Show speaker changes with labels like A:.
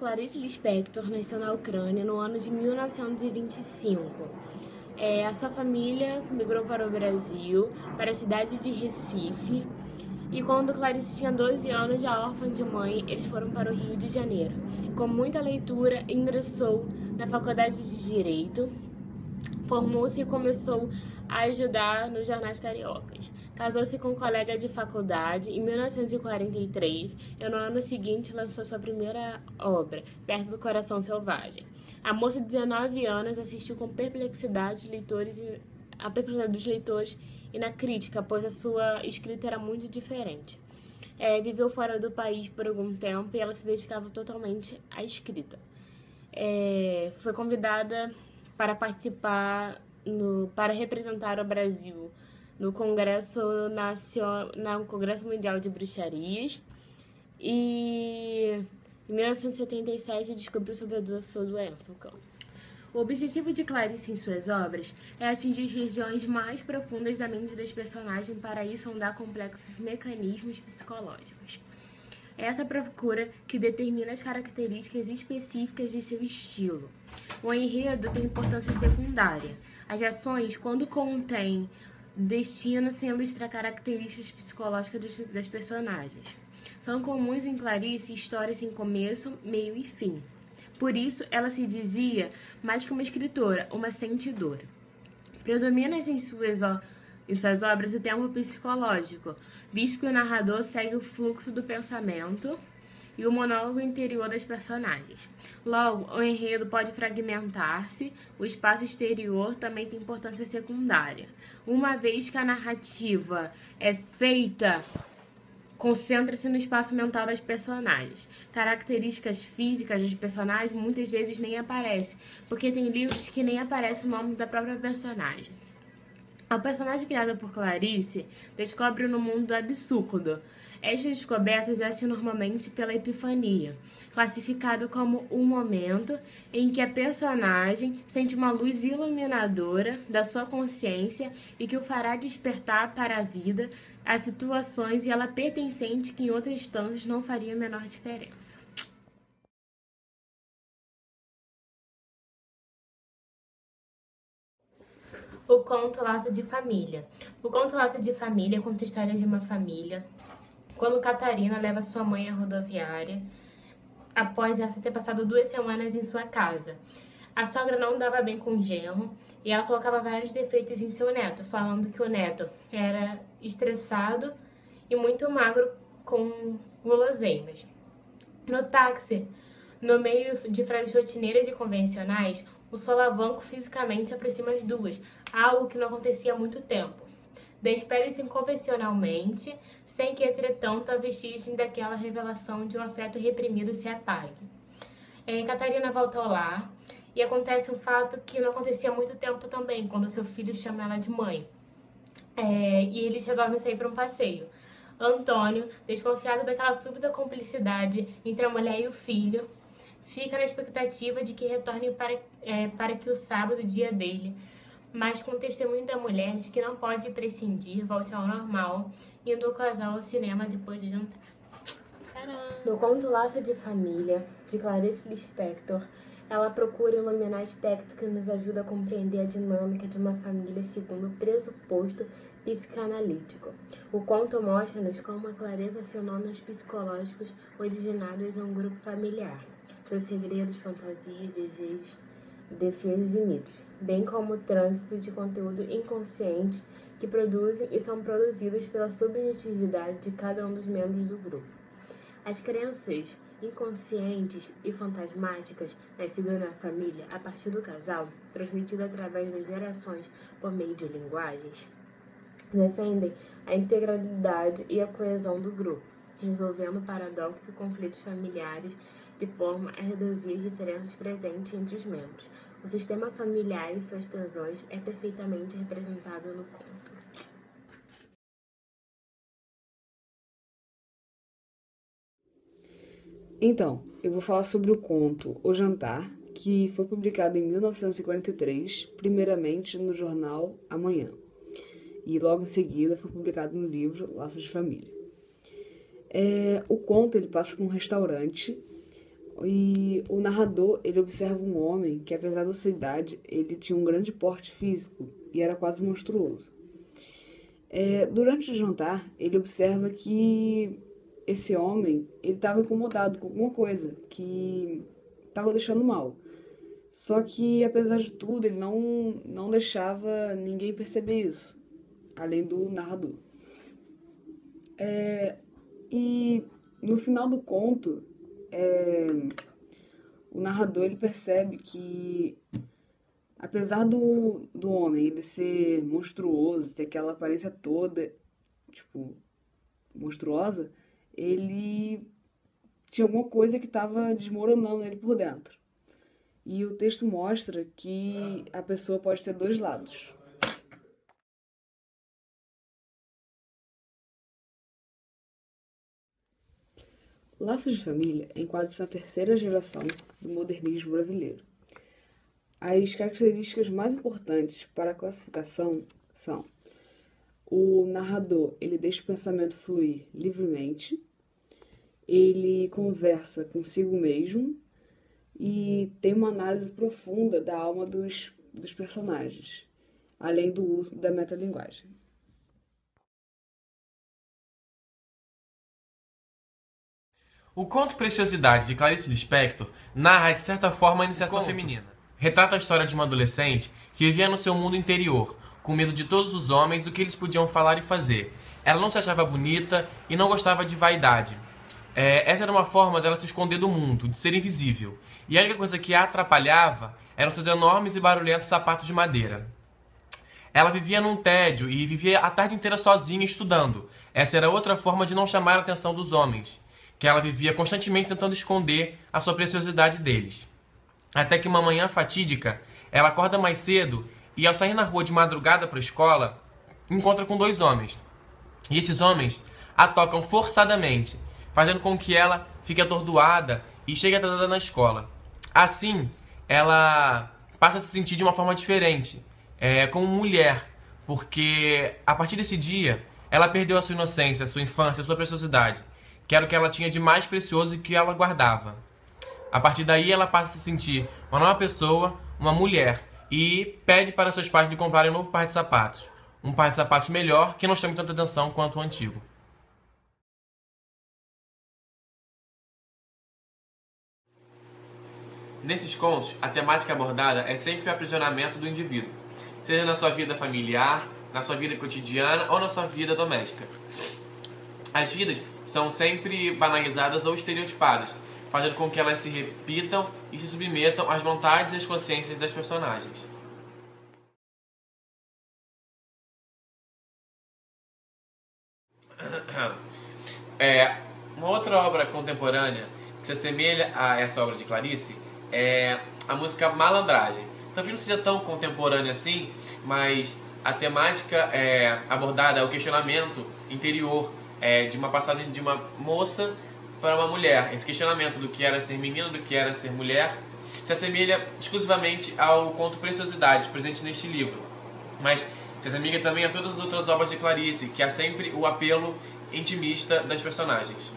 A: Clarice Lispector nasceu na Ucrânia no ano de 1925. A sua família migrou para o Brasil, para a cidade de Recife, e quando Clarice tinha 12 anos, já órfã de mãe, eles foram para o Rio de Janeiro. Com muita leitura, ingressou na Faculdade de Direito, formou-se e começou a ajudar nos jornais cariocas. Casou-se com um colega de faculdade em 1943 e no ano seguinte lançou sua primeira obra, Perto do Coração Selvagem. A moça de 19 anos assistiu com perplexidade a perplexidade dos leitores e na crítica, pois a sua escrita era muito diferente. Viveu fora do país por algum tempo e ela se dedicava totalmente à escrita. Foi convidada para participar, para representar o Brasil no Congresso Mundial de Bruxarias e em 1977 descobriu sobre a sua doença, o câncer. O objetivo de Clarice em suas obras é atingir as regiões mais profundas da mente das personagens, para isso sondar complexos mecanismos psicológicos. É essa procura que determina as características específicas de seu estilo. O enredo tem importância secundária. As ações, quando contêm destino, se ilustram características psicológicas das personagens. São comuns em Clarice histórias sem começo, meio e fim. Por isso, ela se dizia mais que uma escritora, uma sentidora. Predomina em suas obras o tempo psicológico, visto que o narrador segue o fluxo do pensamento e o monólogo interior das personagens. Logo, o enredo pode fragmentar-se, o espaço exterior também tem importância secundária. Uma vez que a narrativa é feita, concentra-se no espaço mental das personagens. Características físicas dos personagens muitas vezes nem aparecem, porque tem livros que nem aparece o nome da própria personagem. A personagem criada por Clarice descobre no mundo do absurdo. Estas descobertas descem normalmente pela epifania, classificado como um momento em que a personagem sente uma luz iluminadora da sua consciência e que o fará despertar para a vida as situações e ela pertencente que em outras instâncias não faria a menor diferença. O conto Laço de Família. O conto Laço de Família conta a história de uma família quando Catarina leva sua mãe à rodoviária após ela ter passado 2 semanas em sua casa. A sogra não dava bem com o genro e ela colocava vários defeitos em seu neto, falando que o neto era estressado e muito magro com guloseimas. No táxi, no meio de frases rotineiras e convencionais, o solavanco fisicamente aproxima as duas, algo que não acontecia há muito tempo. Despedem-se convencionalmente, sem que, entretanto, a vestigem daquela revelação de um afeto reprimido se apague. Catarina volta ao lar e acontece um fato que não acontecia há muito tempo também, quando seu filho chama ela de mãe. E eles resolvem sair para um passeio. Antônio, desconfiado daquela súbita cumplicidade entre a mulher e o filho, fica na expectativa de que retorne para que o sábado, dia dele, mas com o testemunho da mulher de que não pode prescindir, volte ao normal, indo o casal ao cinema depois de jantar. No conto Laço de Família, de Clarice Lispector, ela procura iluminar aspectos que nos ajudam a compreender a dinâmica de uma família segundo o pressuposto psicanalítico. O conto mostra-nos com uma clareza fenômenos psicológicos originados em um grupo familiar, seus segredos, fantasias, desejos, defesas e mitos, bem como o trânsito de conteúdo inconsciente que produzem e são produzidos pela subjetividade de cada um dos membros do grupo. As crenças inconscientes e fantasmáticas nascidas na família a partir do casal, transmitidas através das gerações por meio de linguagens, defendem a integralidade e a coesão do grupo, resolvendo paradoxos e conflitos familiares de forma a reduzir as diferenças presentes entre os membros. O sistema familiar e suas tensões é perfeitamente representado no conto.
B: Então, eu vou falar sobre o conto O Jantar, que foi publicado em 1943, primeiramente no jornal Amanhã, e logo em seguida foi publicado no livro Laços de Família. O conto ele passa num restaurante E o narrador, ele observa um homem que, apesar da sua idade, ele tinha um grande porte físico e era quase monstruoso. Durante o jantar, ele observa que esse homem, ele estava incomodado com alguma coisa que estava deixando mal. Só que, apesar de tudo, ele não deixava ninguém perceber isso, além do narrador. E no final do conto, o narrador ele percebe que, apesar do homem ele ser monstruoso, ter aquela aparência toda, tipo, monstruosa, ele tinha alguma coisa que estava desmoronando ele por dentro. E o texto mostra que a pessoa pode ter dois lados. Laços de Família enquadra-se na terceira geração do modernismo brasileiro. As características mais importantes para a classificação são: o narrador ele deixa o pensamento fluir livremente, ele conversa consigo mesmo e tem uma análise profunda da alma dos personagens, além do uso da metalinguagem.
C: O conto Preciosidade, de Clarice Lispector, narra, de certa forma, a iniciação feminina. Retrata a história de uma adolescente que vivia no seu mundo interior, com medo de todos os homens do que eles podiam falar e fazer. Ela não se achava bonita e não gostava de vaidade. Essa era uma forma dela se esconder do mundo, de ser invisível. E a única coisa que a atrapalhava eram seus enormes e barulhentos sapatos de madeira. Ela vivia num tédio e vivia a tarde inteira sozinha estudando. Essa era outra forma de não chamar a atenção dos homens, que ela vivia constantemente tentando esconder a sua preciosidade deles. Até que uma manhã fatídica, ela acorda mais cedo e, ao sair na rua de madrugada para a escola, encontra com dois homens. E esses homens a tocam forçadamente, fazendo com que ela fique atordoada e chegue atrasada na escola. Assim, ela passa a se sentir de uma forma diferente, como mulher, porque a partir desse dia, ela perdeu a sua inocência, a sua infância, a sua preciosidade, que era o que ela tinha de mais precioso e que ela guardava. A partir daí, ela passa a se sentir uma nova pessoa, uma mulher, e pede para seus pais lhe comprarem um novo par de sapatos. Um par de sapatos melhor, que não chame tanta atenção quanto o antigo. Nesses contos, a temática abordada é sempre o aprisionamento do indivíduo, seja na sua vida familiar, na sua vida cotidiana ou na sua vida doméstica. As vidas são sempre banalizadas ou estereotipadas, fazendo com que elas se repitam e se submetam às vontades e às consciências das personagens. Uma outra obra contemporânea que se assemelha a essa obra de Clarice é a música Malandragem. Talvez não seja tão contemporânea assim, mas a temática abordada é o questionamento interior de uma passagem de uma moça para uma mulher. Esse questionamento do que era ser menina, do que era ser mulher, se assemelha exclusivamente ao conto Preciosidade, presente neste livro. Mas se assemelha também a todas as outras obras de Clarice, que há sempre o apelo intimista das personagens.